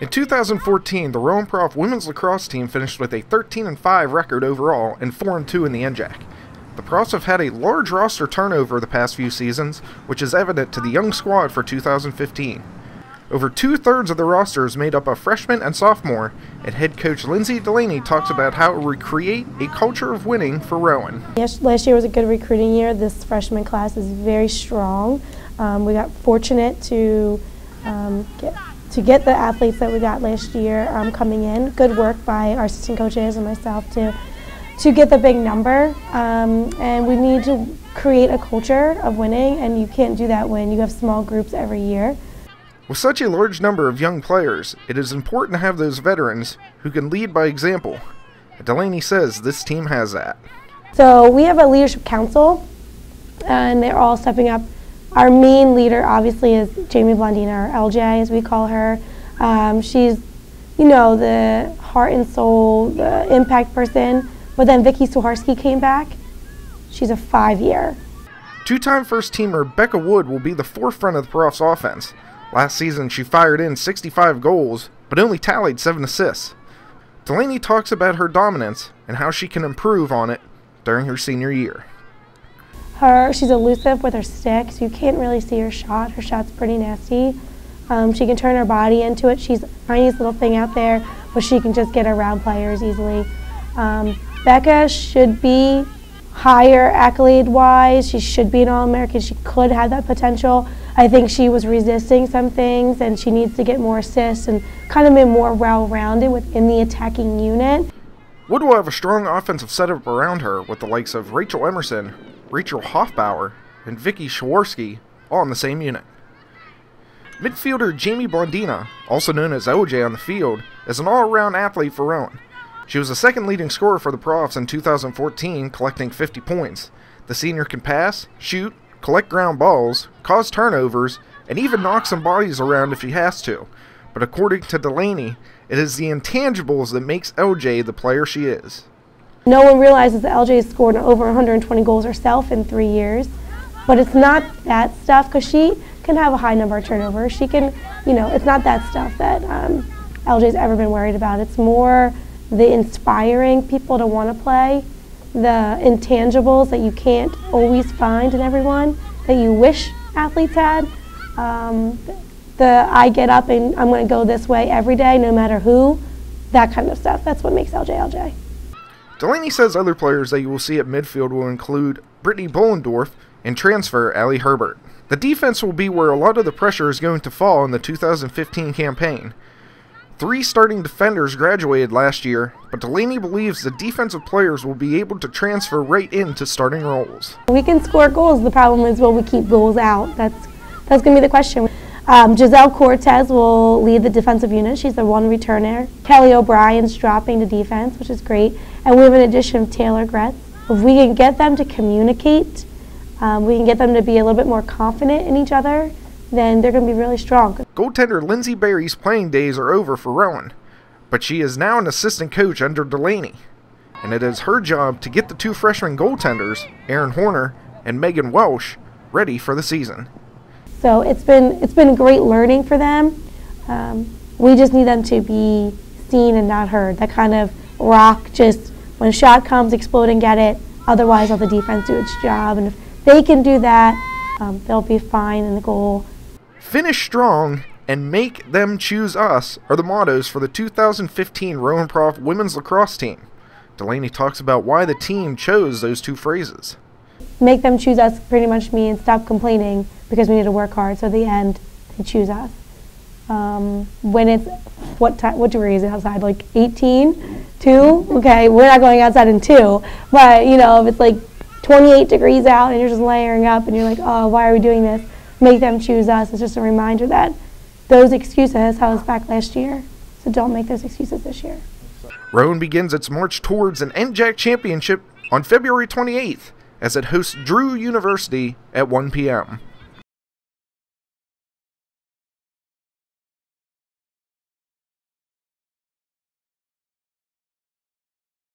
In 2014, the Rowan Prof women's lacrosse team finished with a 13-5 record overall and 4-2 in the NJAC. The Profs have had a large roster turnover the past few seasons, which is evident to the young squad for 2015. Over 2/3 of the roster is made up of freshmen and sophomore, and head coach Lindsay Delaney talks about how it would create a culture of winning for Rowan. Yes, last year was a good recruiting year. This freshman class is very strong. We got fortunate to get the athletes that we got last year coming in. Good work by our assistant coaches and myself to get the big number. And we need to create a culture of winning, and you can't do that when you have small groups every year. With such a large number of young players, it is important to have those veterans who can lead by example. Delaney says this team has that. So we have a leadership council, and they're all stepping up. Our main leader, obviously, is Jamie Blondina, or LJ, as we call her. She's, the heart and soul, the impact person. But then Vicky Swaharski came back. She's a 5-year. Two-time first-teamer Becca Wood will be the forefront of the Profs' offense. Last season, she fired in 65 goals, but only tallied 7 assists. Delaney talks about her dominance and how she can improve on it during her senior year. She's elusive with her stick, so you can't really see her shot. Her shot's pretty nasty. She can turn her body into it. She's the tiniest little thing out there, but she can just get around players easily. Becca should be higher accolade-wise. She should be an All-American. She could have that potential. I think she was resisting some things, and she needs to get more assists and kind of be more well-rounded within the attacking unit. Wood will have a strong offensive setup around her with the likes of Rachel Emerson, Rachel Hoffbauer, and Vicky Swaharski all in the same unit. Midfielder Jamie Blondina, also known as OJ on the field, is an all-around athlete for Rowan. She was the second leading scorer for the Profs in 2014, collecting 50 points. The senior can pass, shoot, collect ground balls, cause turnovers, and even knock some bodies around if she has to. But according to Delaney, it is the intangibles that makes LJ the player she is. No one realizes that LJ has scored over 120 goals herself in 3 years, but it's not that stuff, because she can have a high number of turnovers. She can, it's not that stuff that LJ's ever been worried about. It's more the inspiring people to want to play, the intangibles that you can't always find in everyone, that you wish athletes had. I get up and I'm going to go this way every day, no matter who, that kind of stuff. That's what makes LJ LJ. Delaney says other players that you will see at midfield will include Brittany Bollendorf and transfer Allie Herbert. The defense will be where a lot of the pressure is going to fall in the 2015 campaign. 3 starting defenders graduated last year, but Delaney believes the defensive players will be able to transfer right into starting roles. We can score goals. The problem is, will we keep goals out? That's going to be the question. Giselle Cortez will lead the defensive unit. She's the one returner. Kelly O'Brien's dropping to defense, which is great. And we have an addition of Taylor Gretz. If we can get them to communicate, we can get them to be a little bit more confident in each other, then they're going to be really strong. Goaltender Lindsay Berry's playing days are over for Rowan, but she is now an assistant coach under Delaney, and it is her job to get the 2 freshman goaltenders, Erin Horner and Megan Welsh, ready for the season. So it's been great learning for them. We just need them to be seen and not heard. That kind of rock, just when a shot comes, explode and get it. Otherwise, let the defense do its job, and if they can do that, they'll be fine in the goal. Finish strong and make them choose us are the mottos for the 2015 Rowan Prof women's lacrosse team. Delaney talks about why the team chose those 2 phrases. Make them choose us pretty much means stop complaining, because we need to work hard, so at the end they choose us. When it's, what degree is it outside, like 18? 2? Okay, we're not going outside in 2, but if it's like 28 degrees out and you're just layering up and you're like, oh, why are we doing this? Make them choose us. It's just a reminder that those excuses held us back last year, so don't make those excuses this year. Rowan begins its march towards an NJAC championship on February 28th as it hosts Drew University at 1 p.m.